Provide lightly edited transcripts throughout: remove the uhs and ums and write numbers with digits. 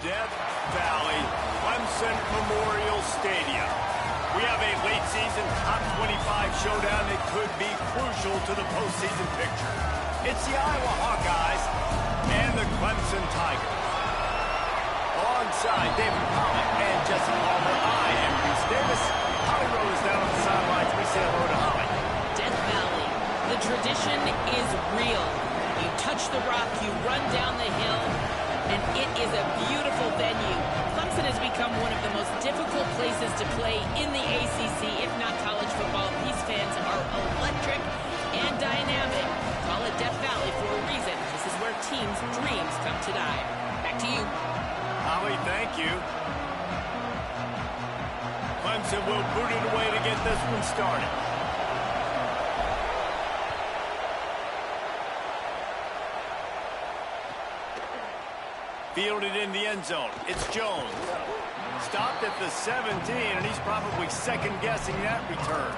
Death Valley Clemson Memorial Stadium. We have a late season top 25 showdown that could be crucial to the postseason picture. It's the Iowa Hawkeyes and the Clemson Tigers. Alongside David Pollock and Jesse Palmer, I am Reese Davis. Holly Rowe is down on the sidelines. We say hello to Holly. Death Valley, the tradition is real. You touch the rock, you run down the hill, and it is a beautiful venue. Clemson has become one of the most difficult places to play in the ACC, if not college football. These fans are electric and dynamic. Call it Death Valley for a reason. This is where teams' dreams come to die. Back to you. Holly, thank you. Clemson will boot it away to get this one started. Fielded in the end zone. It's Jones. Stopped at the 17, and he's probably second-guessing that return.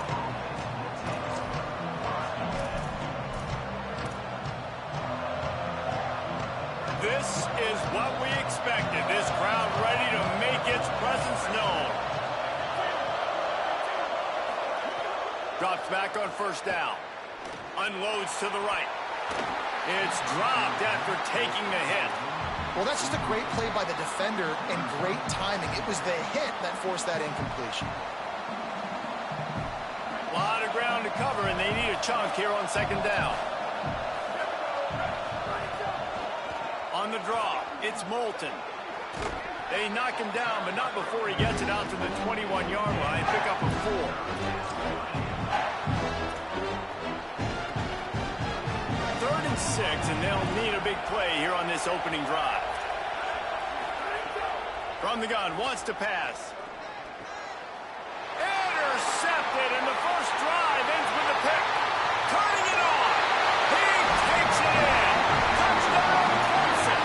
This is what we expected. This crowd ready to make its presence known. Drops back on first down. Unloads to the right. It's dropped after taking the hit. Well, that's just a great play by the defender and great timing. It was the hit that forced that incompletion. A lot of ground to cover, and they need a chunk here on second down. On the draw, it's Moulton. They knock him down, but not before he gets it out to the 21-yard line. Pick up a 4. 3rd and 6, and they'll need a big play here on this opening drive. From the gun, wants to pass. Intercepted, and the first drive ends with a pick. Turning it on. He takes it in. Touchdown, Clemson.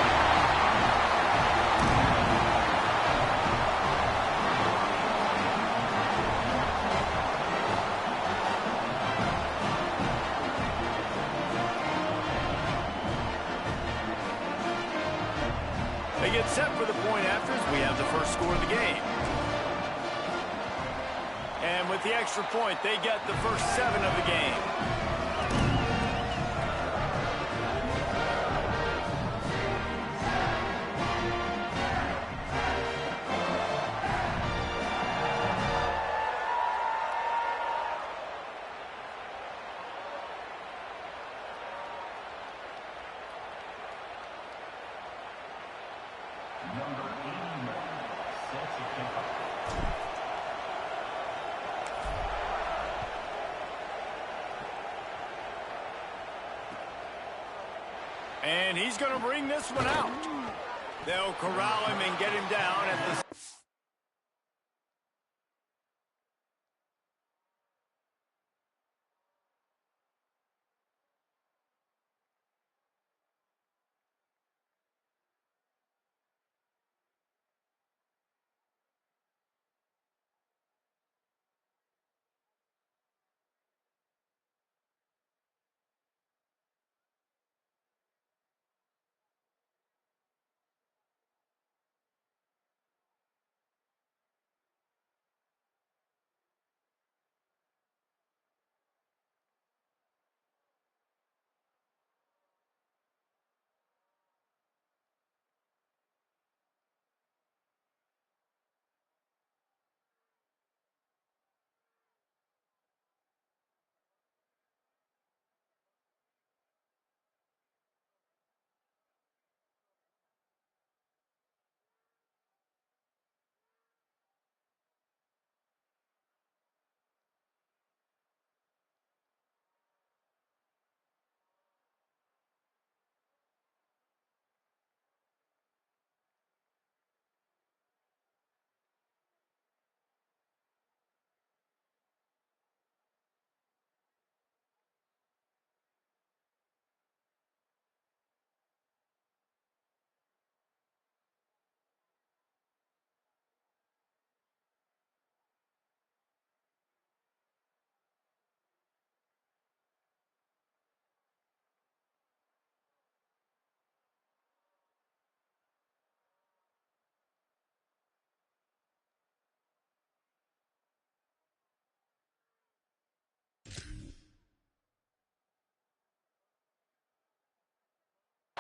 They get set for the point after as we have the first score of the game. And with the extra point, they get the first 7 of the game. And he's going to bring this one out. They'll corral him and get him down at the...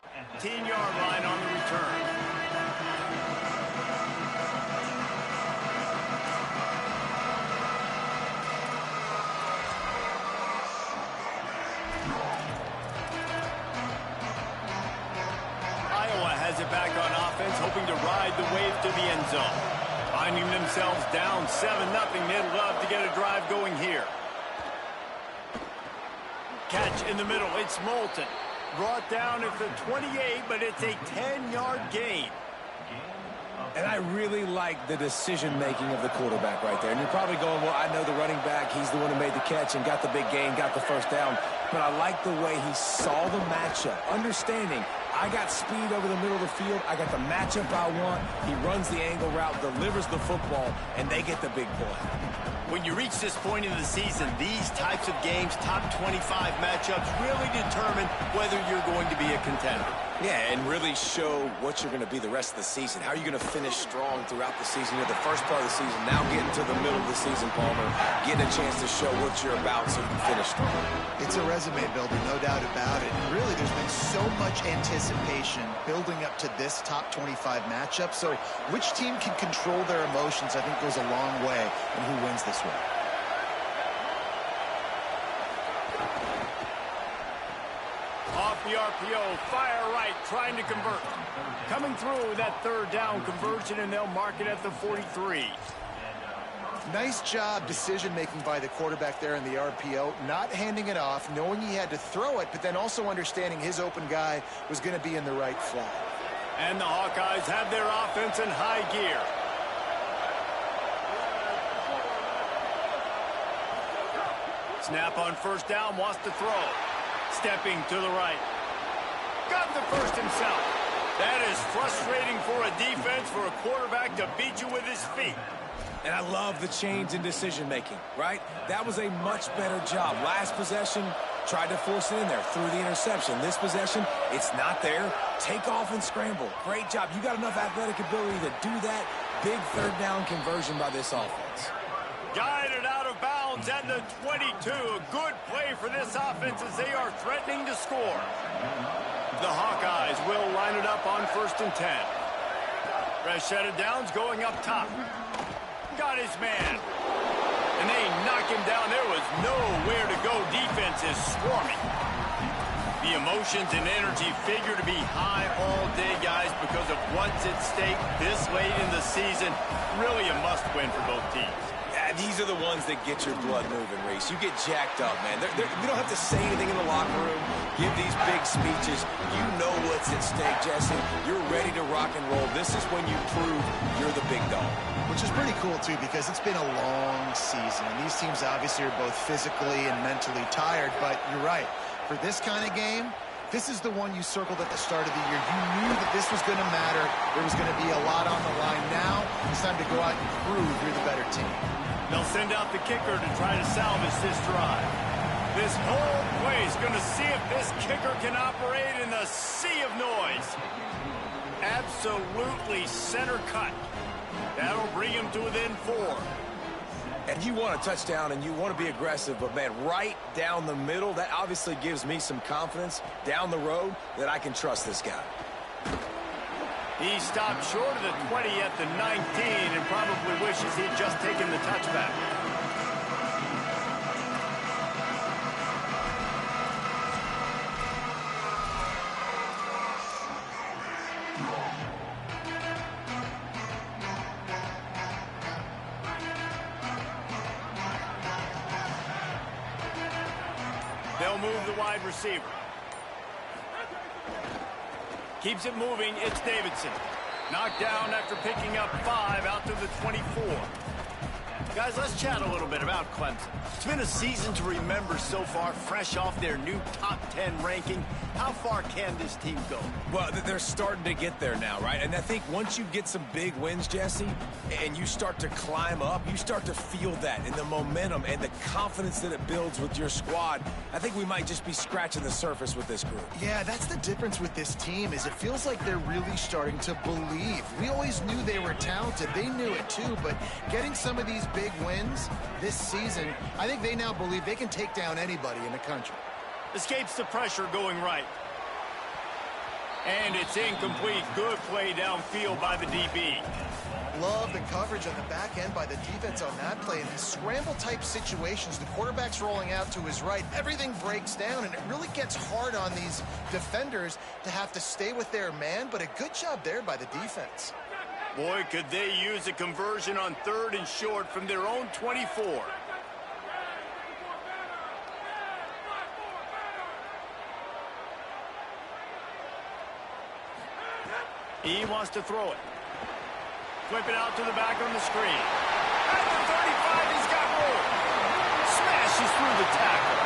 15-yard line on the return. Iowa has it back on offense, hoping to ride the wave to the end zone. Finding themselves down 7-0, they'd love to get a drive going here. Catch in the middle, it's Moulton. Brought down at the 28, but it's a 10-yard gain. And I really like the decision-making of the quarterback right there. And you're probably going, well, I know the running back. He's the one who made the catch and got the big gain, got the first down. But I like the way he saw the matchup, understanding I got speed over the middle of the field. I got the matchup I want. He runs the angle route, delivers the football, and they get the big play. When you reach this point in the season, these types of games, top 25 matchups, really determine whether you're going to be a contender. Yeah, and really show what you're going to be the rest of the season. How are you going to finish strong throughout the season? You're the first part of the season, now getting to the middle of the season, Palmer, getting a chance to show what you're about so you can finish strong. It's a resume builder, no doubt about it. And really, there's been so much anticipation building up to this top 25 matchup. So which team can control their emotions, I think, goes a long way in who wins this one. Off the RPO, fire right, trying to convert. Coming through with that third down conversion, and they'll mark it at the 43. Nice job decision-making by the quarterback there in the RPO, not handing it off, knowing he had to throw it, but then also understanding his open guy was going to be in the right flat. And the Hawkeyes have their offense in high gear. Snap on first down, wants to throw. Stepping to the right. Got the first himself. That is frustrating for a defense, for a quarterback to beat you with his feet. And I love the change in decision-making, right? That was a much better job. Last possession, tried to force it in there through the interception. This possession, it's not there. Take off and scramble. Great job. You got enough athletic ability to do that. Big third down conversion by this offense. Guided out of bounds at the 22. A good play for this offense as they are threatening to score. The Hawkeyes will line it up on 1st and 10. Fresh set of downs going up top. Got his man. And they knock him down. There was nowhere to go. Defense is swarming. The emotions and energy figure to be high all day, guys, because of what's at stake this late in the season. Really a must-win for both teams. Yeah, these are the ones that get your blood moving, Reese. You get jacked up, man. You don't have to say anything in the locker room, give these big speeches. You know what's at stake, Jesse. You're ready to rock and roll. This is when you prove you're the big dog. Which is pretty cool, too, because it's been a long season. And these teams obviously are both physically and mentally tired, but you're right. For this kind of game, this is the one you circled at the start of the year. You knew that this was going to matter. There was going to be a lot on the line. Now it's time to go out and prove you're the better team. They'll send out the kicker to try to salvage this drive. This whole play is going to see if this kicker can operate in the sea of noise. Absolutely center cut. That'll bring him to within 4. And you want a touchdown and you want to be aggressive, but, man, right down the middle, that obviously gives me some confidence down the road that I can trust this guy. He stopped short of the 20 at the 19 and probably wishes he'd just taken the touchback. They'll move the wide receiver. Keeps it moving, it's Davidson. Knocked down after picking up 5 out to the 24. Guys, let's chat a little bit about Clemson. It's been a season to remember so far, fresh off their new top 10 ranking. How far can this team go? Well, they're starting to get there now, right? And I think once you get some big wins, Jesse, and you start to climb up, you start to feel that and the momentum and the confidence that it builds with your squad. I think we might just be scratching the surface with this group. Yeah, that's the difference with this team, is it feels like they're really starting to believe. We always knew they were talented. They knew it too, but getting some of these big wins this season, I think they now believe they can take down anybody in the country. Escapes the pressure going right. And it's incomplete. Good play downfield by the DB. Love the coverage on the back end by the defense on that play. In these scramble-type situations, the quarterback's rolling out to his right. Everything breaks down, and it really gets hard on these defenders to have to stay with their man, but a good job there by the defense. Boy, could they use a conversion on 3rd and short from their own 24. He wants to throw it. Flip it out to the back on the screen. At the 35, he's got room. Smashes through the tackle.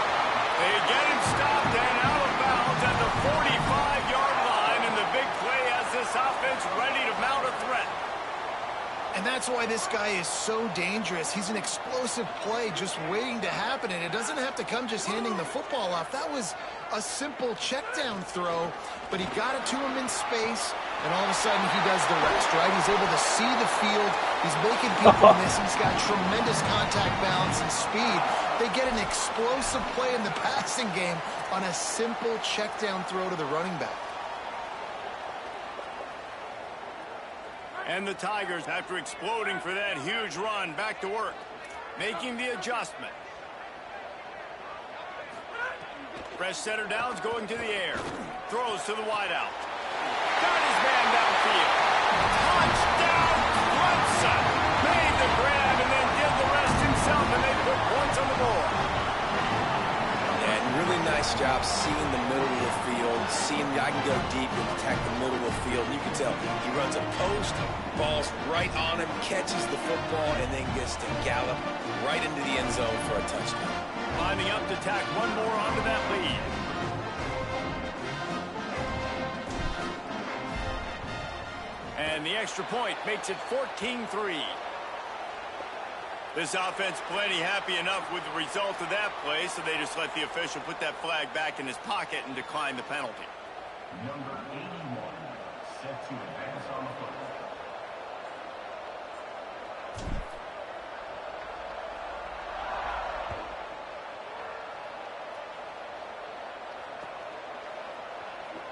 They get him stopped and out of bounds at the 45-yard line, and the big play has this offense ready to mount a threat. And that's why this guy is so dangerous. He's an explosive play just waiting to happen, and it doesn't have to come just handing the football off. That was a simple check-down throw, but he got it to him in space, and all of a sudden he does the rest, right? He's able to see the field. He's making people miss. He's got tremendous contact balance and speed. They get an explosive play in the passing game on a simple check-down throw to the running back. And the Tigers, after exploding for that huge run, back to work, making the adjustment. Fresh setter downs going to the air. Throws to the wideout. Got his man downfield. Touchdown, Clemson. Made the grab and then did the rest himself, and they put points on the board. And really nice job seeing the middle of the field, seeing I can go deep and attack the middle of the field. You can tell he runs a post, ball's right on him, catches the football, and then gets to gallop right into the end zone for a touchdown. Lining up to tack one more onto that lead. And the extra point makes it 14-3. This offense plenty happy enough with the result of that play, so they just let the official put that flag back in his pocket and decline the penalty. Number 81, set to advance on the football.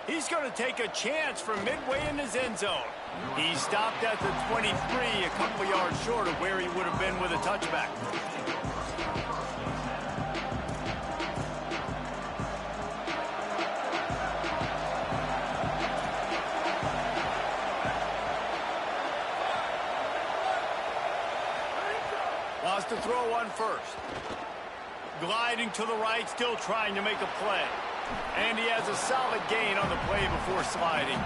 He's going to take a chance from midway in his end zone. He stopped at the 23, a couple yards short of where he would have been with a touchback. Lost to throw on first. Gliding to the right, still trying to make a play. And he has a solid gain on the play before sliding.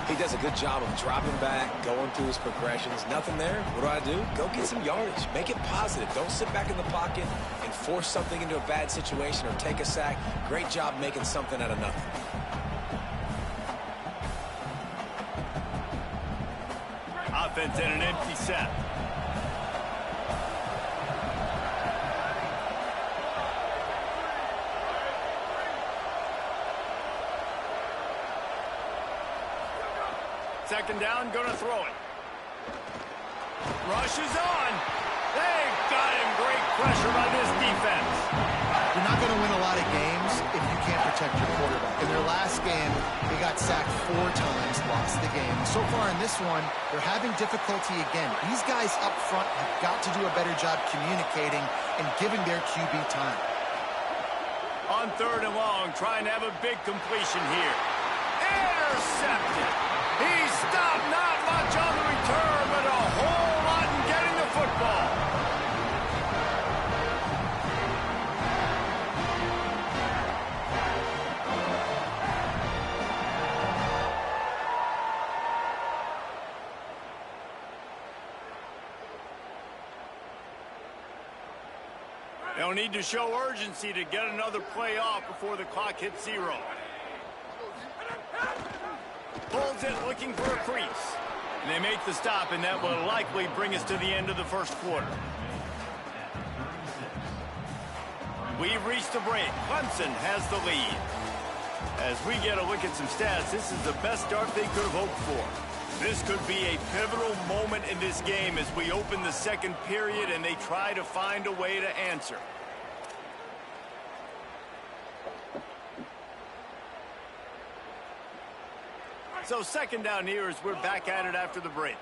He does a good job of dropping back, going through his progressions. Nothing there. What do? Go get some yardage. Make it positive. Don't sit back in the pocket and force something into a bad situation or take a sack. Great job making something out of nothing. Offense in an empty set. Second down, gonna throw it. Rush is on. They got him. Great pressure by this defense. You're not going to win a lot of games if you can't protect your quarterback. In their last game, they got sacked 4 times, lost the game. So far in this one, they're having difficulty again. These guys up front have got to do a better job communicating and giving their QB time. On 3rd and long, trying to have a big completion here. Intercepted. He stopped, not much on the return, but a whole lot in getting the football. They'll need to show urgency to get another play off before the clock hits 0. Pulls it, looking for a crease. And they make the stop, and that will likely bring us to the end of the first quarter. We've reached the break. Clemson has the lead. As we get a look at some stats, this is the best start they could have hoped for. This could be a pivotal moment in this game as we open the second period and they try to find a way to answer. So second down here as we're back at it after the break.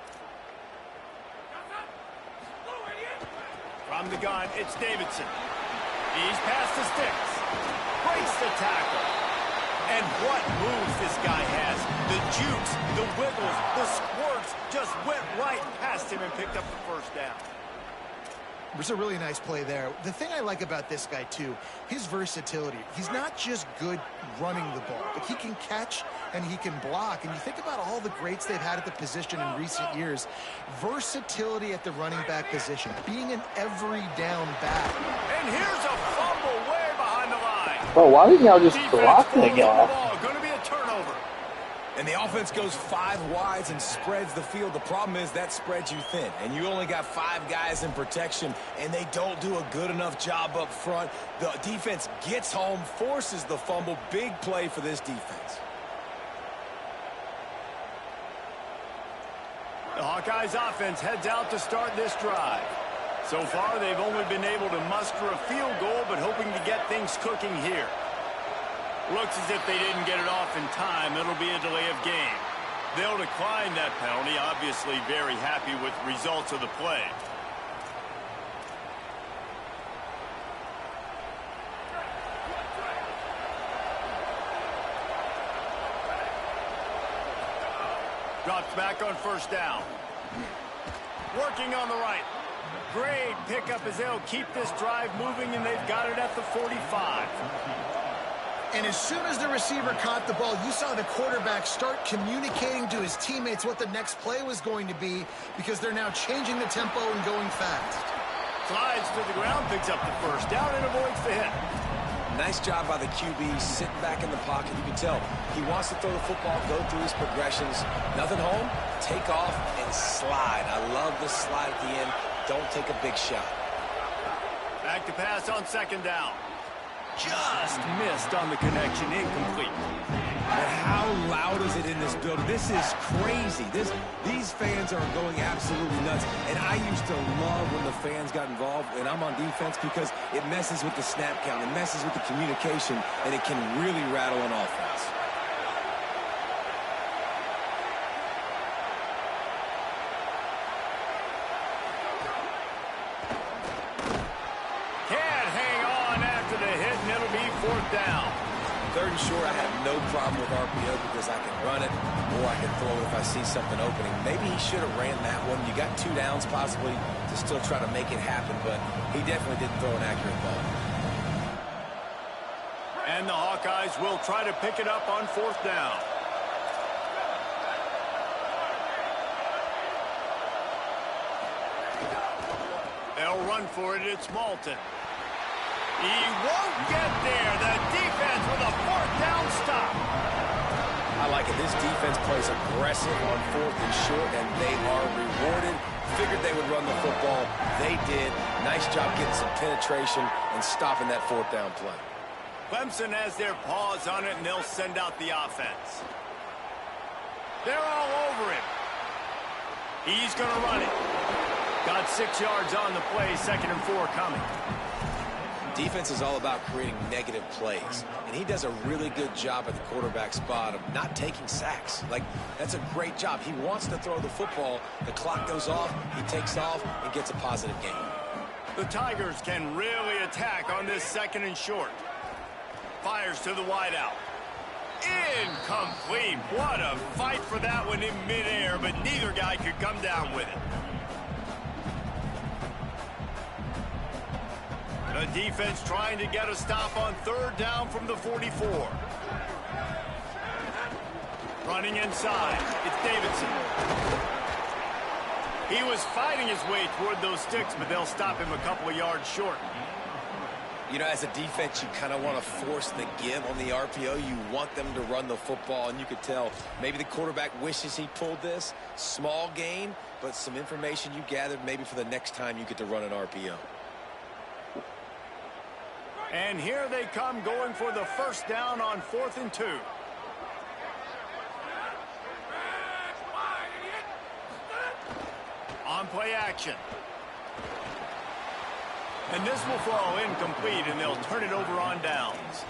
From the gun, it's Davidson. He's past the sticks. Breaks the tackle. And what moves this guy has. The jukes, the wiggles, the squirts just went right past him and picked up the first down. It was a really nice play there. The thing I like about this guy, too, his versatility. He's not just good running the ball, but he can catch and he can block. And you think about all the greats they've had at the position in recent years. Versatility at the running back position, being an every down back. And here's a fumble way behind the line. Bro, why didn't y'all just block the guy? Going to be a turnover. And the offense goes 5 wides and spreads the field. The problem is that spreads you thin, and you only got 5 guys in protection, and they don't do a good enough job up front. The defense gets home, forces the fumble. Big play for this defense. The Hawkeyes offense heads out to start this drive. So far, they've only been able to muster a field goal, but hoping to get things cooking here. Looks as if they didn't get it off in time. It'll be a delay of game. They'll decline that penalty, obviously very happy with results of the play. Drops back on first down. Working on the right. Great pickup as they'll keep this drive moving, and they've got it at the 45. And as soon as the receiver caught the ball, you saw the quarterback start communicating to his teammates what the next play was going to be, because they're now changing the tempo and going fast. Slides to the ground, picks up the first down, and avoids the hit. Nice job by the QB, sitting back in the pocket. You can tell he wants to throw the football, go through his progressions. Nothing home, take off, and slide. I love the slide at the end. Don't take a big shot. Back to pass on second down. Just missed on the connection, incomplete. But how loud is it in this building? This is crazy. These fans are going absolutely nuts. And I used to love when the fans got involved, and I'm on defense, because it messes with the snap count, it messes with the communication, and it can really rattle an offense. Can't hang on after the hit, and it'll be fourth down. Third and short, I have no problem with RPO because I can run it or I can throw it if I see something opening. Maybe he should have ran that one. You got 2 downs possibly to still try to make it happen, but he definitely didn't throw an accurate ball. And the Hawkeyes will try to pick it up on fourth down. They'll run for it. It's Malton. He won't get there. The defense with a fourth down stop. I like it. This defense plays aggressive on fourth and short, and they are rewarded. Figured they would run the football. They did. Nice job getting some penetration and stopping that fourth down play. Clemson has their paws on it, and they'll send out the offense. They're all over him. He's going to run it. Got 6 yards on the play, 2nd and 4 coming. Defense is all about creating negative plays, and he does a really good job at the quarterback spot of not taking sacks. Like, that's a great job. He wants to throw the football. The clock goes off, he takes off, and gets a positive gain. The Tigers can really attack on this 2nd and short. Fires to the wideout. Incomplete. What a fight for that one in midair, but neither guy could come down with it. The defense trying to get a stop on 3rd down from the 44. Running inside, it's Davidson. He was fighting his way toward those sticks, but they'll stop him a couple of yards short. You know, as a defense, you kind of want to force the give on the RPO. You want them to run the football, and you could tell maybe the quarterback wishes he pulled this. Small gain, but some information you gathered maybe for the next time you get to run an RPO. And here they come, going for the first down on 4th and 2. On play action. And this will fall incomplete, and they'll turn it over on downs.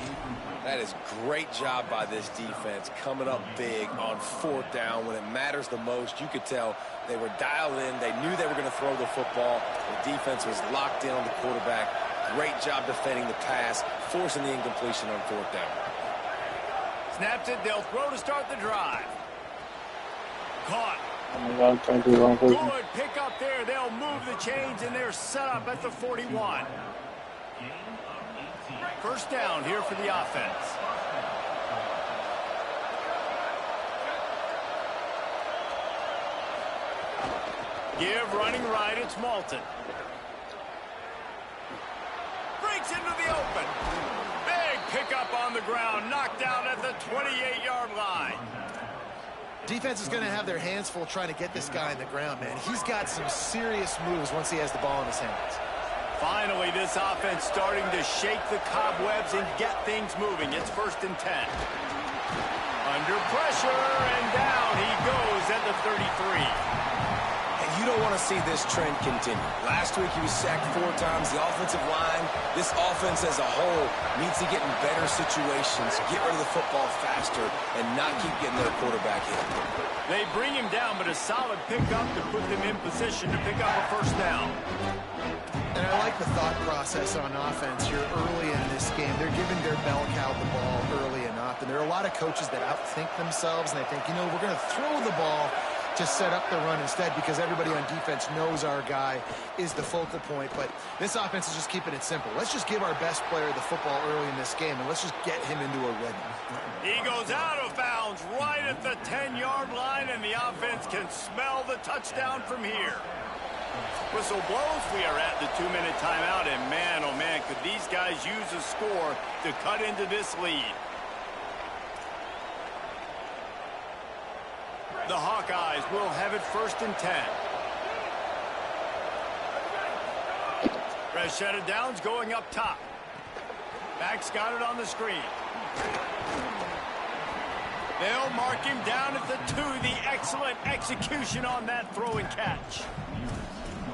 That is great job by this defense, coming up big on 4th down when it matters the most. You could tell they were dialed in. They knew they were going to throw the football. The defense was locked in on the quarterback. Great job defending the pass, forcing the incompletion on 4th down. Snaps it, they'll throw to start the drive. Caught. Good pick up there. They'll move the chains, and they're set up at the 41. First down here for the offense. Give running right, it's Malton. Breaks into the open. Big pickup on the ground, knocked down at the 28-yard line. Defense is going to have their hands full trying to get this guy in the ground, man. He's got some serious moves once he has the ball in his hands. Finally, this offense starting to shake the cobwebs and get things moving. It's 1st and 10. Under pressure, and down he goes at the 33. And you don't want to see this trend continue. Last week he was sacked 4 times. The offensive line, this offense as a whole, needs to get in better situations, get rid of the football faster, and not keep getting their quarterback hit. They bring him down, but a solid pickup to put them in position to pick up a first down. And I like the thought process on offense here early in this game. They're giving their bell cow the ball early enough. And there are a lot of coaches that outthink themselves, and they think, you know, we're going to throw the ball to set up the run instead because everybody on defense knows our guy is the focal point. But this offense is just keeping it simple. Let's just give our best player the football early in this game, and let's just get him into a rhythm. He goes out of bounds right at the 10-yard line, and the offense can smell the touchdown from here. Whistle blows. We are at the 2-minute timeout, and man, oh man, could these guys use a score to cut into this lead. The Hawkeyes will have it 1st and 10. Fresh set of downs going up top. Back's got it on the screen. They'll mark him down at the 2. The excellent execution on that throw and catch.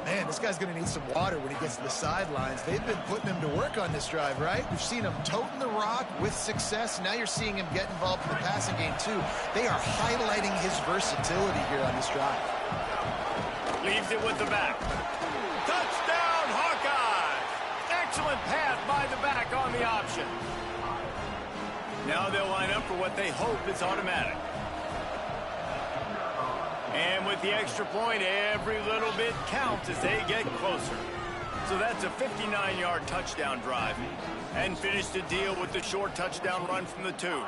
Man, this guy's going to need some water when he gets to the sidelines. They've been putting him to work on this drive, right? We've seen him toting the rock with success. Now you're seeing him get involved in the passing game, too. They are highlighting his versatility here on this drive. Leaves it with the back. Touchdown, Hawkeyes! Excellent pass by the back on the option. Now they'll line up for what they hope is automatic. And with the extra point, every little bit counts as they get closer. So that's a 59-yard touchdown drive. And finish the deal with the short touchdown run from the 2.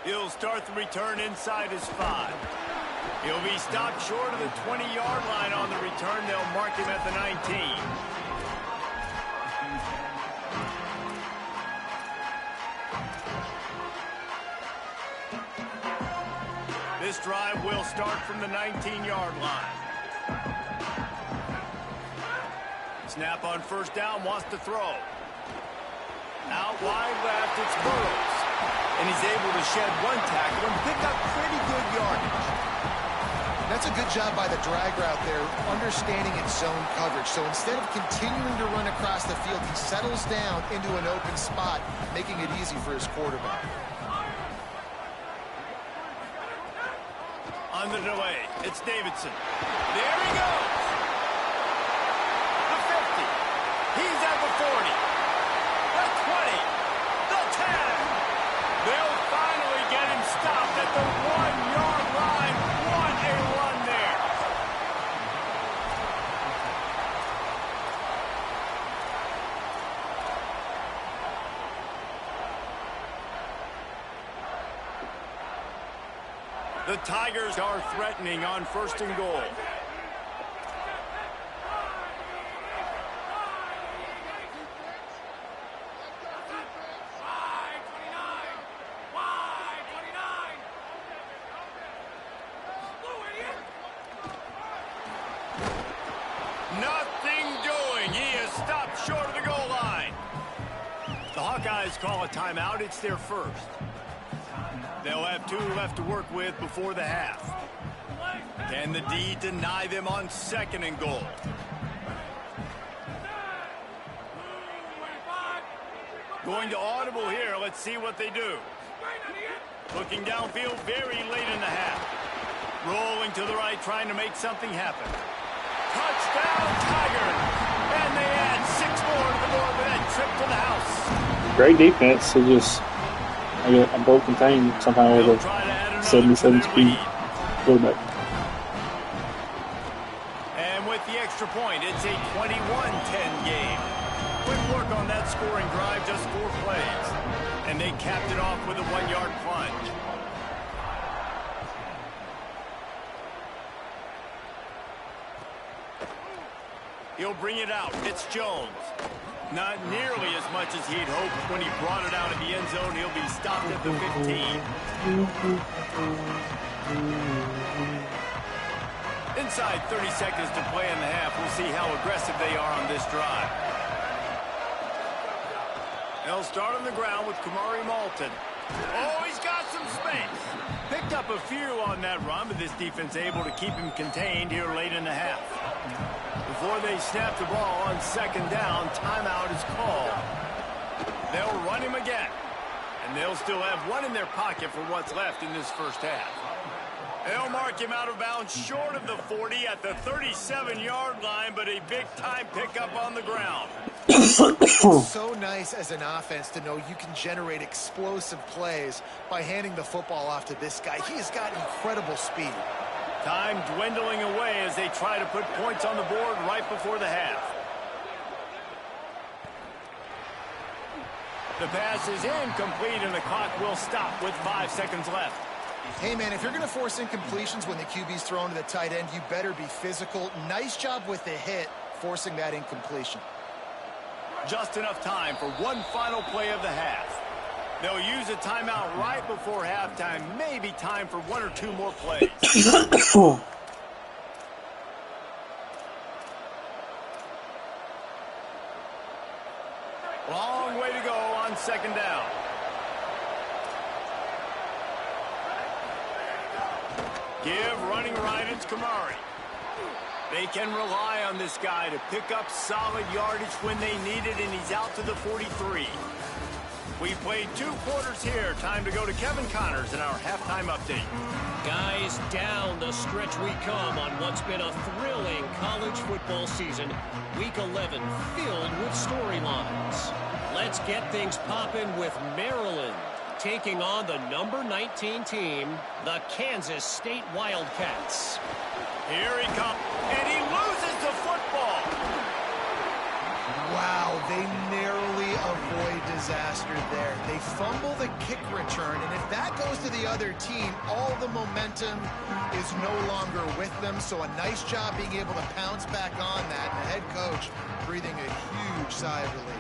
He'll start the return inside his 5. He'll be stopped short of the 20-yard line on the return. They'll mark him at the 19. This drive will start from the 19-yard line. Snap on 1st down, wants to throw. Out wide left, it's Burrows. And he's able to shed 1 tackle and pick up pretty good yardage. That's a good job by the drag route there, understanding its zone coverage. So instead of continuing to run across the field, he settles down into an open spot, making it easy for his quarterback. On the delay, it's Davidson. There he goes. The 50. He's at the 40. The 20. The 10. They'll finally get him stopped at the 1-yard line. What a run there. The Tigers are threatening on 1st and goal. Nothing doing. He is stopped short of the goal line. The Hawkeyes call a timeout. It's their 1st. They'll have 2 left to work with before the half. Can the D deny them on 2nd and goal? Going to audible here. Let's see what they do. Looking downfield very late in the half. Rolling to the right, trying to make something happen. Touchdown, Tigers! And they add 6 more to the board with that trip to the house. Great defense. It just a broken thing somehow with a 77 speed quarterback. And with the extra point, it's a 21-10 game. Quick work on that scoring drive, just 4 plays. And they capped it off with a 1-yard plunge. He'll bring it out. It's Jones. Not nearly as much as he'd hoped when he brought it out of the end zone. He'll be stopped at the 15. Inside 30 seconds to play in the half. We'll see how aggressive they are on this drive. They'll start on the ground with Kamari Malton. Oh, he's got some space. Picked up a few on that run, but this defense able to keep him contained here late in the half. Before they snap the ball on 2nd down, timeout is called. They'll run him again. And they'll still have 1 in their pocket for what's left in this first half. They'll mark him out of bounds short of the 40 at the 37-yard line, but a big-time pickup on the ground. It's so nice as an offense to know you can generate explosive plays by handing the football off to this guy. He has got incredible speed. Time dwindling away as they try to put points on the board right before the half. The pass is incomplete, and the clock will stop with 5 seconds left. Hey, man, if you're going to force incompletions when the QB's thrown to the tight end, you better be physical. Nice job with the hit, forcing that incompletion. Just enough time for one final play of the half. They'll use a timeout right before halftime. Maybe time for 1 or 2 more plays. Long way to go on 2nd down. Give running right, it's Kamari. They can rely on this guy to pick up solid yardage when they need it, and he's out to the 43. We played 2 quarters here. Time to go to Kevin Connors in our halftime update. Guys, down the stretch we come on what's been a thrilling college football season. Week 11 filled with storylines. Let's get things popping with Maryland taking on the number 19 team, the Kansas State Wildcats. Here he comes, and he loses the football. Wow, they narrowly avoid disaster there. They fumble the kick return, and if that goes to the other team, all the momentum is no longer with them. So a nice job being able to pounce back on that. And the head coach breathing a huge sigh of relief.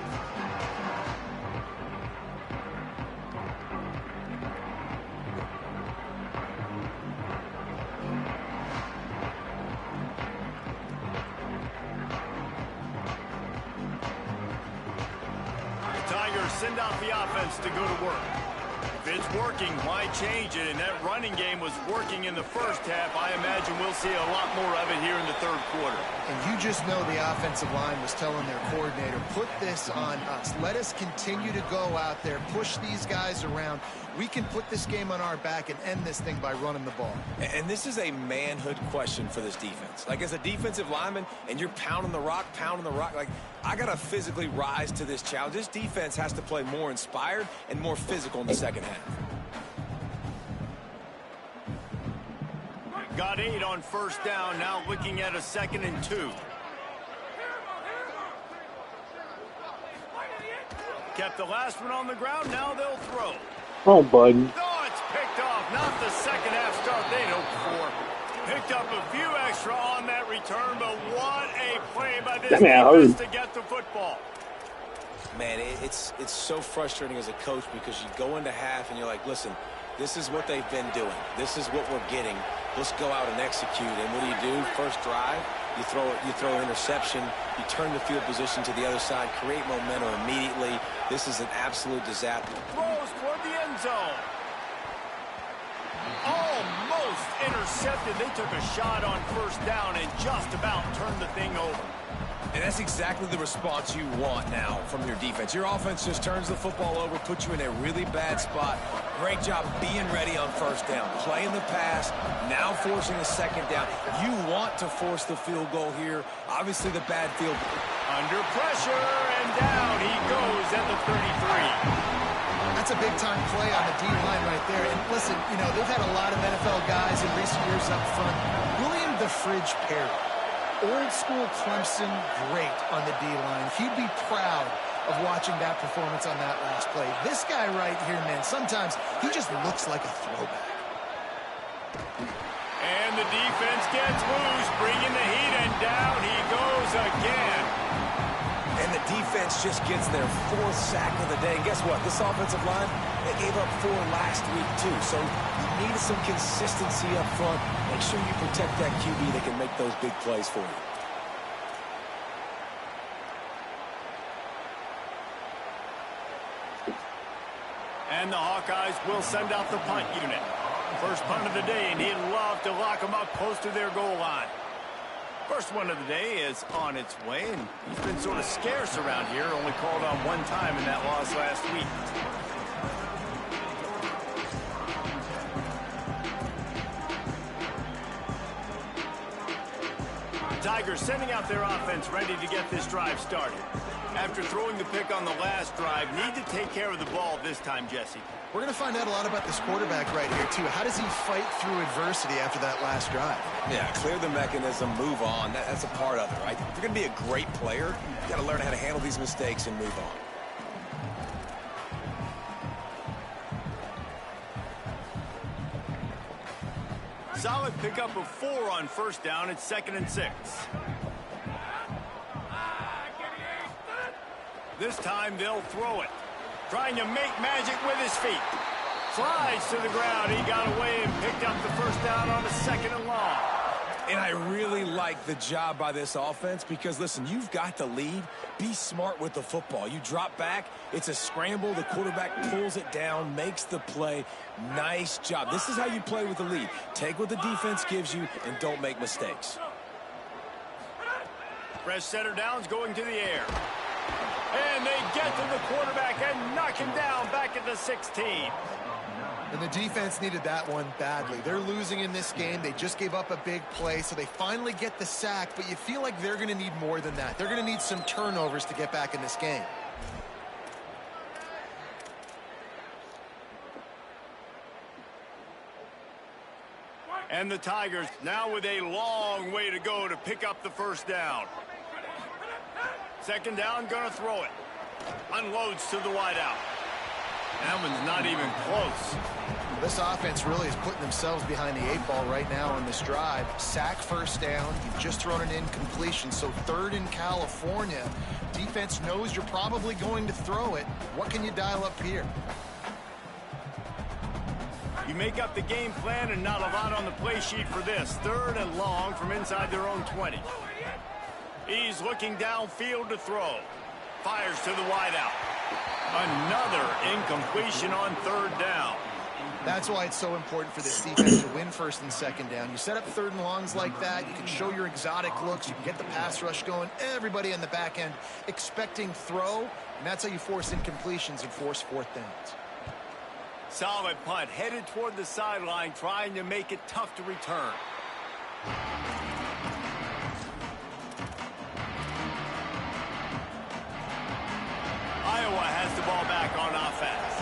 Send out the offense to go to work. If it's working, why change it? And that running game was working in the first half. I imagine we'll see a lot more of it here in the 3rd quarter. And you just know the offensive line was telling their coordinator, put this on us. Let us continue to go out there, push these guys around. We can put this game on our back and end this thing by running the ball. And this is a manhood question for this defense. Like, as a defensive lineman, and you're pounding the rock, like, I got to physically rise to this challenge. This defense has to play more inspired and more physical in the second half. Got 8 on 1st down, now looking at a 2nd and 2. Kept the last one on the ground, now they'll throw. Oh, buddy. Oh, it's picked off. Not the second half start they'd hoped for. Picked up a few extra on that return, but what a play by this defense to get the football. Man, it's so frustrating as a coach because you go into half and you're like, listen, this is what they've been doing. This is what we're getting. Let's go out and execute. And what do? First drive, you throw an interception, you turn the field position to the other side, create momentum immediately. This is an absolute disaster. Throws toward the end zone. Almost intercepted. They took a shot on first down and just about turned the thing over. And that's exactly the response you want now from your defense. Your offense just turns the football over, puts you in a really bad spot. Great job being ready on first down, playing the pass, now forcing a second down. You want to force the field goal here. Obviously, the bad field. Under pressure, and down he goes at the 33. That's a big-time play on the D-line right there. And listen, you know, they've had a lot of NFL guys in recent years up front. William the Fridge Perry, old-school Clemson great on the D-line. He'd be proud of watching that performance on that last play. This guy right here, man, sometimes he just looks like a throwback. And the defense gets loose, bringing the heat, and down he goes again. And the defense just gets their fourth sack of the day. And guess what? This offensive line, they gave up 4 last week, too. So you need some consistency up front. Make sure you protect that QB that can make those big plays for you. And the Hawkeyes will send out the punt unit. First punt of the day, and he'd love to lock them up close to their goal line. First one of the day is on its way, and he's been sort of scarce around here, only called on one time in that loss last week. Tigers sending out their offense ready to get this drive started. After throwing the pick on the last drive, need to take care of the ball this time, Jesse. We're going to find out a lot about this quarterback right here, too. How does he fight through adversity after that last drive? Yeah, clear the mechanism, move on. That's a part of it, right? If you're going to be a great player, you got to learn how to handle these mistakes and move on. Solid pickup of 4 on first down. It's 2nd and 6. This time they'll throw it. Trying to make magic with his feet. Slides to the ground. He got away and picked up the first down on a 2nd and long. And I really like the job by this offense because, listen, you've got the lead. Be smart with the football. You drop back. It's a scramble. The quarterback pulls it down, makes the play. Nice job. This is how you play with the lead. Take what the defense gives you and don't make mistakes. Fresh center downs going to the air. And they get to the quarterback and knock him down back at the 16. And the defense needed that one badly. They're losing in this game. They just gave up a big play, so they finally get the sack, but you feel like they're going to need more than that. They're going to need some turnovers to get back in this game. And the Tigers now with a long way to go to pick up the first down. 2nd down, gonna throw it. Unloads to the wideout. That one's not even close. This offense really is putting themselves behind the 8 ball right now on this drive. Sack, first down. You've just thrown an incompletion, so 3rd in California. Defense knows you're probably going to throw it. What can you dial up here? You make up the game plan and not a lot on the play sheet for this. 3rd and long from inside their own 20. He's looking downfield to throw. Fires to the wideout. Another incompletion on 3rd down. That's why it's so important for this defense to win 1st and 2nd down. You set up 3rd and longs like that. You can show your exotic looks. You can get the pass rush going. Everybody on the back end expecting throw. And that's how you force incompletions and force 4th downs. Solid punt. Headed toward the sideline, trying to make it tough to return. Iowa has the ball back on offense.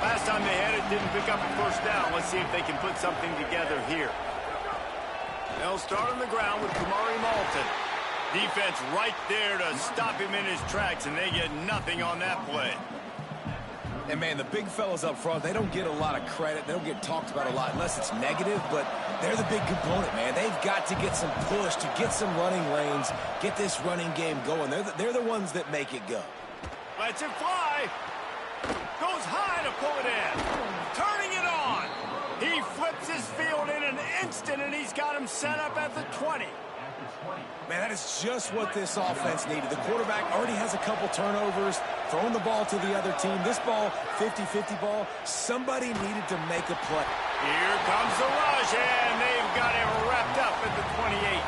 Last time they had it, didn't pick up a first down. Let's see if they can put something together here. They'll start on the ground with Kamari Malton. Defense right there to stop him in his tracks, and they get nothing on that play. And, man, the big fellas up front, they don't get a lot of credit. They don't get talked about a lot unless it's negative, but they're the big component, man. They've got to get some push, to get some running lanes, get this running game going. They're the ones that make it go. Lets it fly. Goes high to pull it in. Turning it on. He flips his field in an instant, and he's got him set up at the 20. Man, that is just what this offense needed. The quarterback already has a couple turnovers, throwing the ball to the other team. This ball, 50-50 ball, somebody needed to make a play. Here comes the rush, and they've got him wrapped up at the 28.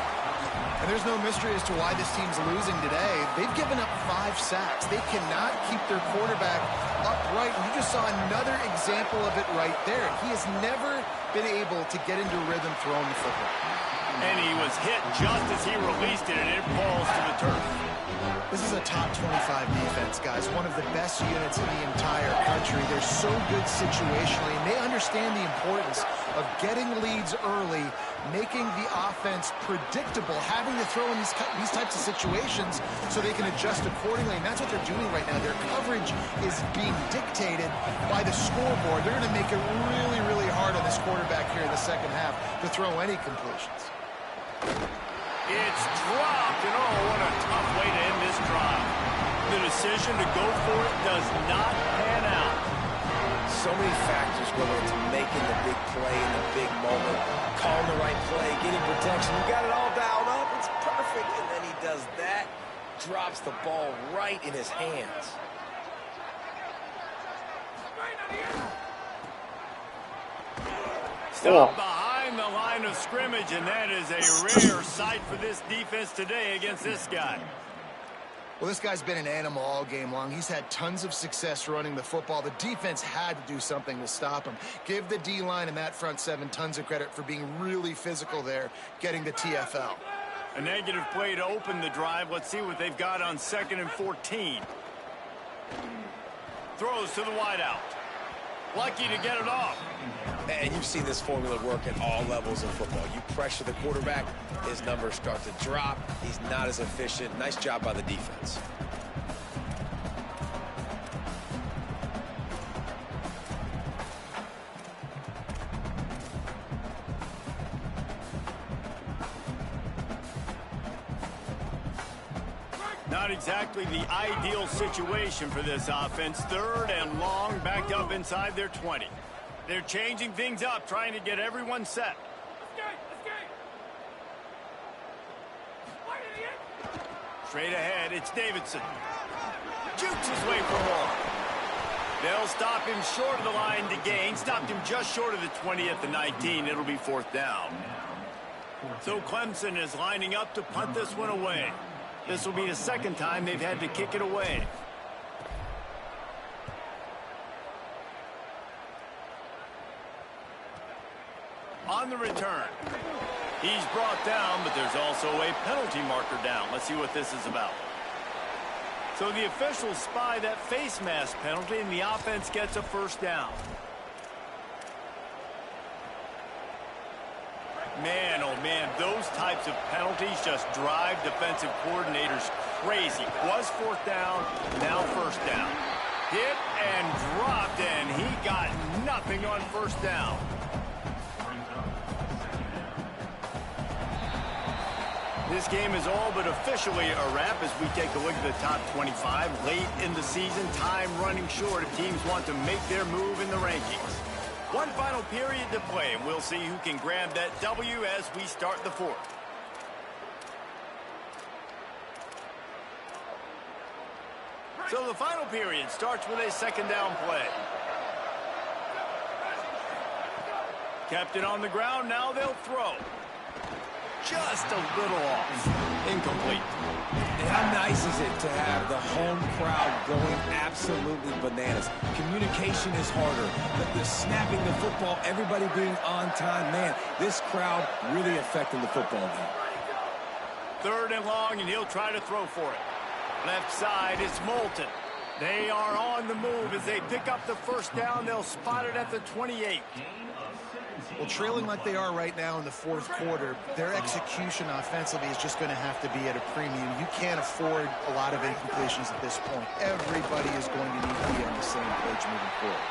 And there's no mystery as to why this team's losing today. They've given up 5 sacks. They cannot keep their quarterback upright. And you just saw another example of it right there. He has never been able to get into rhythm throwing the football. And he was hit just as he released it, and it falls to the turf. This is a top 25 defense, guys. One of the best units in the entire country. They're so good situationally, and they understand the importance of getting leads early, making the offense predictable, having to throw in these types of situations so they can adjust accordingly. And that's what they're doing right now. Their coverage is being dictated by the scoreboard. They're going to make it really, really hard on this quarterback here in the second half to throw any completions. It's dropped, and oh, what a tough way to end this drive. The decision to go for it does not pan out. So many factors go into making the big play in the big moment, calling the right play, getting protection. You got it all dialed up. It's perfect. And then he does that, drops the ball right in his hands. Stop behind the line of scrimmage, and that is a rare sight for this defense today against this guy. Well, this guy's been an animal all game long. He's had tons of success running the football. The defense had to do something to stop him. Give the D-line and that front seven tons of credit for being really physical there, getting the TFL. A negative play to open the drive. Let's see what they've got on 2nd and 14. Throws to the wideout. Lucky to get it off. And you've seen this formula work at all levels of football. You pressure the quarterback, his numbers start to drop. He's not as efficient. Nice job by the defense. Not exactly the ideal situation for this offense. 3rd and long, backed up inside their 20. They're changing things up, trying to get everyone set. Straight ahead, it's Davidson. Jukes his way for more. They'll stop him short of the line to gain. Stopped him just short of the 20 at the 19. It'll be 4th down. So Clemson is lining up to punt this one away. This will be the 2nd time they've had to kick it away. On the return, he's brought down, but there's also a penalty marker down. Let's see what this is about. So the officials spy that face mask penalty, and the offense gets a 1st down. Man, oh man, those types of penalties just drive defensive coordinators crazy. Was 4th down, now 1st down. Hit and dropped, and he got nothing on 1st down. This game is all but officially a wrap as we take a look at the top 25. Late in the season, time running short if teams want to make their move in the rankings. One final period to play, and we'll see who can grab that W as we start the 4th. So the final period starts with a 2nd down play. Kept it on the ground, now they'll throw. Just a little off. Incomplete. And how nice is it to have the home crowd going absolutely bananas? Communication is harder. The snapping the football, everybody being on time. Man, this crowd really affecting the football game. 3rd and long, and he'll try to throw for it. Left side, it's Moulton. They are on the move as they pick up the 1st down. They'll spot it at the 28. Well, trailing like they are right now in the 4th quarter, their execution offensively is just going to have to be at a premium. You can't afford a lot of incompletions at this point. Everybody is going to need to be on the same page moving forward.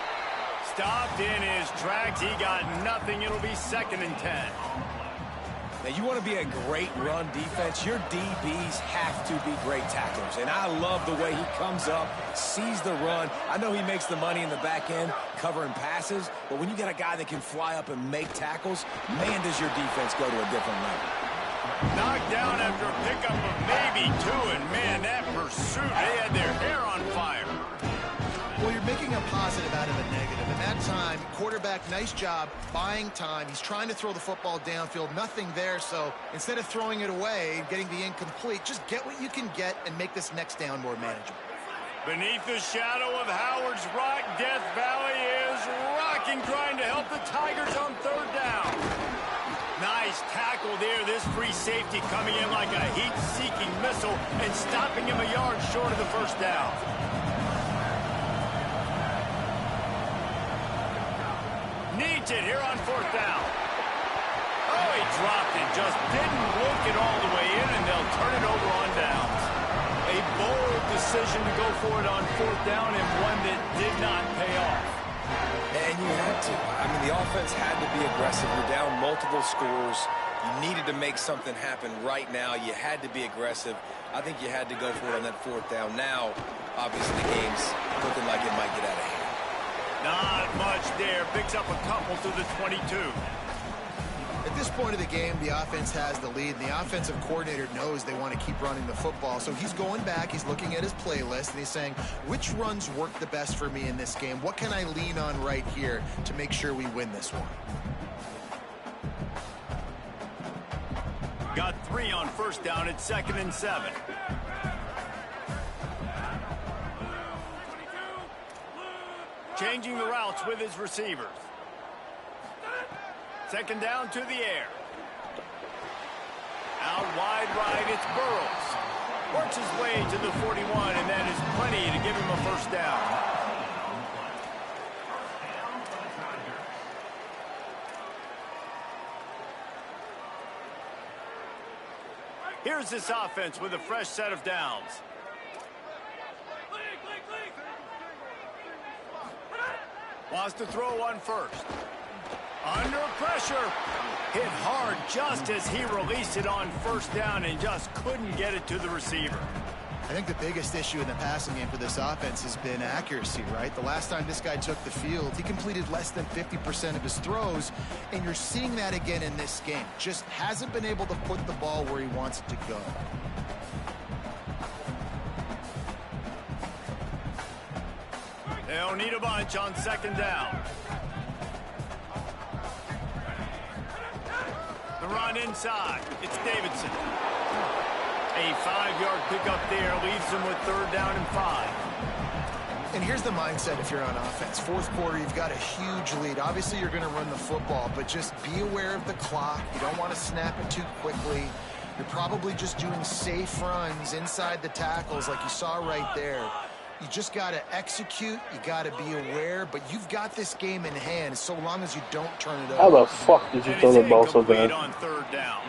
Stopped in his tracks. He got nothing. It'll be 2nd and 10. Now, you want to be a great run defense, your DBs have to be great tacklers. And I love the way he comes up, sees the run. I know he makes the money in the back end covering passes, but when you got a guy that can fly up and make tackles, man, does your defense go to a different level. Knocked down after a pickup of maybe 2, and man, that pursuit, they had their hair on fire. Well, you're making a positive out of a negative, and that time. Quarterback, nice job buying time. He's trying to throw the football downfield. Nothing there, so instead of throwing it away, getting the incomplete, just get what you can get and make this next down more manageable. Beneath the shadow of Howard's Rock, Death Valley is rocking, trying to help the Tigers on third down. Nice tackle there. This free safety coming in like a heat-seeking missile and stopping him a yard short of the first down. Needs it here on fourth down. Oh, he dropped it. Just didn't look it all the way in, and they'll turn it over on downs. A bold decision to go for it on fourth down, and one that did not pay off. And you had to. I mean, the offense had to be aggressive. You're down multiple scores. You needed to make something happen right now. You had to be aggressive. I think you had to go for it on that fourth down. Now, obviously, the game's looking like it might get out of hand. Not much there. Picks up a couple to the 22. At this point of the game, the offense has the lead, and the offensive coordinator knows they want to keep running the football. So he's going back, he's looking at his playlist, and he's saying, which runs work the best for me in this game? What can I lean on right here to make sure we win this one? Got 3 on first down at 2nd and 7. Changing the routes with his receivers. 2nd down to the air. Out wide right, it's Burrows. Works his way to the 41, and that is plenty to give him a first down. Here's this offense with a fresh set of downs. Wants to throw on first. Under pressure. Hit hard just as he released it on first down and just couldn't get it to the receiver. I think the biggest issue in the passing game for this offense has been accuracy, right? The last time this guy took the field, he completed less than 50% of his throws, and you're seeing that again in this game. Just hasn't been able to put the ball where he wants it to go. They'll need a bunch on 2nd down. The run inside. It's Davidson. A 5-yard pickup there leaves him with 3rd down and 5. And here's the mindset if you're on offense. Fourth quarter, you've got a huge lead. Obviously, you're going to run the football, but just be aware of the clock. You don't want to snap it too quickly. You're probably just doing safe runs inside the tackles like you saw right there. You just got to execute. You got to be aware, but you've got this game in hand so long as you don't turn it over. How the fuck did you throw the ball so bad? On 3rd down.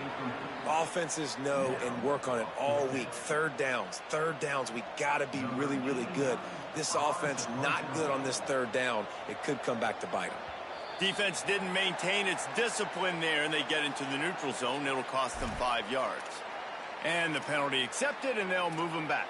Offenses know and work on it all week. Third downs, we got to be really, really good. This offense not good on this 3rd down. It could come back to bite them. Defense didn't maintain its discipline there, and they get into the neutral zone. It'll cost them 5 yards. And the penalty accepted, and they'll move them back.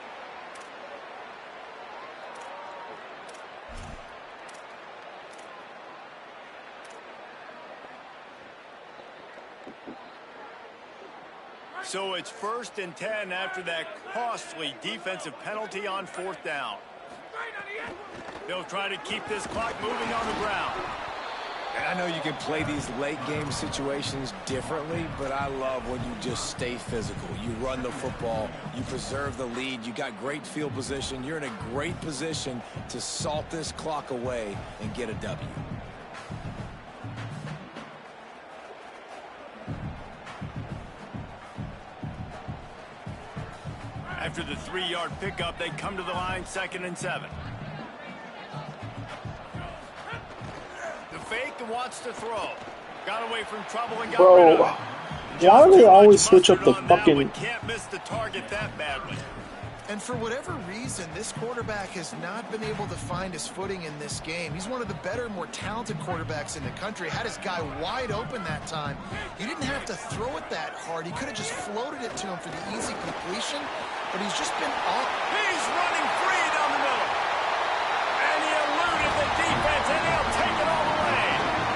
So it's 1st and 10 after that costly defensive penalty on 4th down. They'll try to keep this clock moving on the ground. And I know you can play these late game situations differently, but I love when you just stay physical. You run the football, you preserve the lead, you got great field position. You're in a great position to salt this clock away and get a W. After the 3-yard pickup, they come to the line, 2nd and 7. The fake and wants to throw. Got away from trouble and got rid of it. Why do they always switch up the fucking... Can't miss the target that badly. And for whatever reason, this quarterback has not been able to find his footing in this game. He's one of the better, more talented quarterbacks in the country. Had his guy wide open that time. He didn't have to throw it that hard. He could have just floated it to him for the easy completion, but he's just been off. He's running free down the middle. And he eluded the defense, and he'll take it all the way.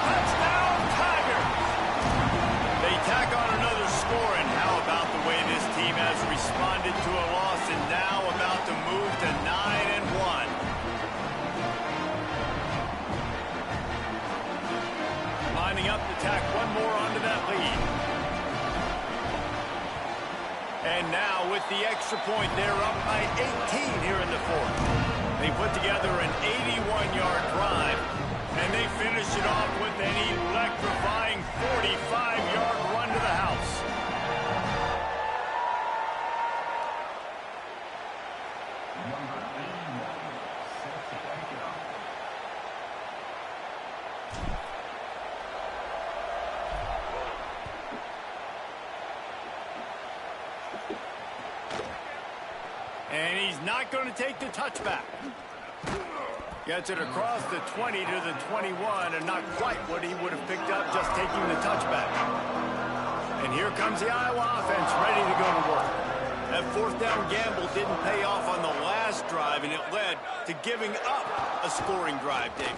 Touchdown, Tiger. They tack on another score, and how about the way this team has responded to a loss and now about to move to 9-1. And now with the extra point, they're up by 18 here in the fourth. They put together an 81-yard drive, and they finish it off with an electrifying 45-yard run to the house. Number 81 set to back it up. And he's not going to take the touchback. Gets it across the 20 to the 21, and not quite what he would have picked up just taking the touchback. And here comes the Iowa offense ready to go to work. That fourth down gamble didn't pay off on the last drive, and it led to giving up a scoring drive, David.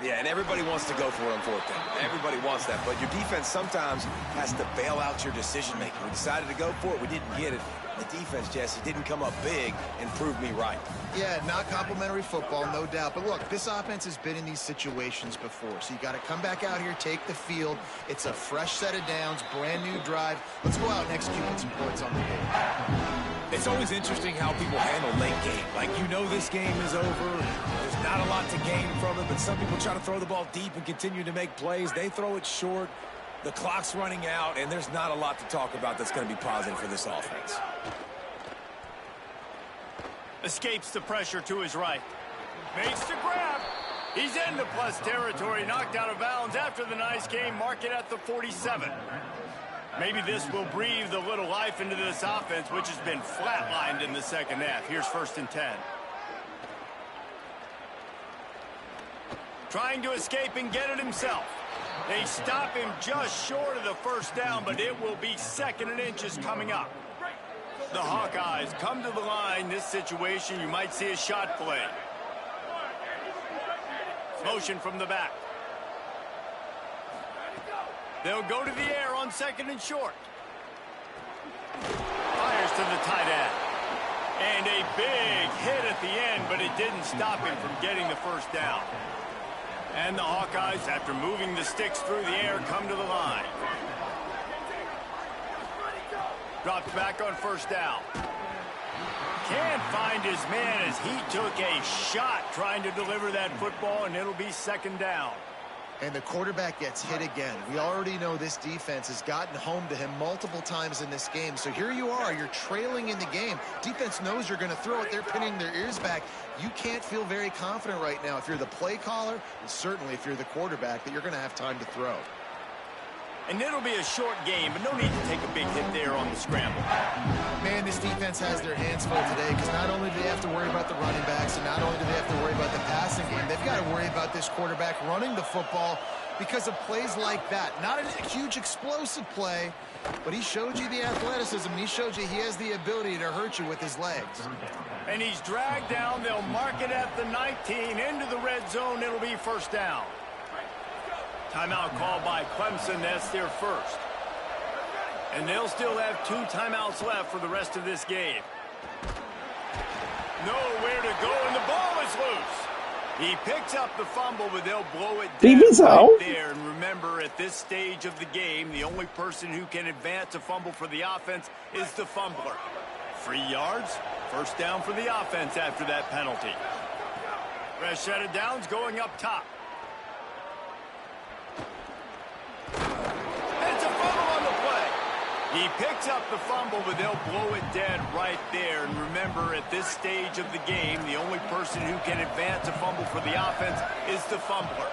Yeah, and everybody wants to go for it on fourth down. Everybody wants that, but your defense sometimes has to bail out your decision-making. We decided to go for it. We didn't get it. The defense, Jesse, didn't come up big and prove me right. Yeah, not complimentary football, no doubt. But look, this offense has been in these situations before. So you got to come back out here, take the field. It's a fresh set of downs, brand new drive. Let's go out and execute with some points on the game. It's always interesting how people handle late game. Like, you know this game is over. There's not a lot to gain from it, but some people try to throw the ball deep and continue to make plays. They throw it short. The clock's running out, and there's not a lot to talk about that's going to be positive for this offense. Escapes the pressure to his right. Makes the grab. He's into plus territory, knocked out of bounds after the nice game. Mark it at the 47. Maybe this will breathe a little life into this offense, which has been flatlined in the second half. Here's 1st and 10. Trying to escape and get it himself. They stop him just short of the first down, but it will be 2nd and inches coming up. The Hawkeyes come to the line. This situation, you might see a shot play. Motion from the back. They'll go to the air on 2nd and short. Fires to the tight end. And a big hit at the end, but it didn't stop him from getting the first down. And the Hawkeyes, after moving the sticks through the air, come to the line. Drops back on 1st down. Can't find his man as he took a shot trying to deliver that football, and it'll be 2nd down. And the quarterback gets hit again. We already know this defense has gotten home to him multiple times in this game. So here you are, you're trailing in the game. Defense knows you're going to throw it. They're pinning their ears back. You can't feel very confident right now if you're the play caller, and certainly if you're the quarterback, that you're going to have time to throw. And it'll be a short game, but no need to take a big hit there on the scramble. Man, this defense has their hands full today because not only do they have to worry about the running backs and not only do they have to worry about the passing game, they've got to worry about this quarterback running the football because of plays like that. Not a huge explosive play, but he showed you the athleticism. He showed you he has the ability to hurt you with his legs. And he's dragged down. They'll mark it at the 19 into the red zone. It'll be 1st down. Timeout called by Clemson. That's their first. And they'll still have 2 timeouts left for the rest of this game. Nowhere to go, and the ball is loose. He picks up the fumble, but they'll blow it down right there. And remember, at this stage of the game, the only person who can advance a fumble for the offense is the fumbler. 3 yards, 1st down for the offense after that penalty. Fresh set of downs going up top. It's a fumble on the play. He picks up the fumble, but they'll blow it dead right there. And remember, at this stage of the game, the only person who can advance a fumble for the offense is the fumbler.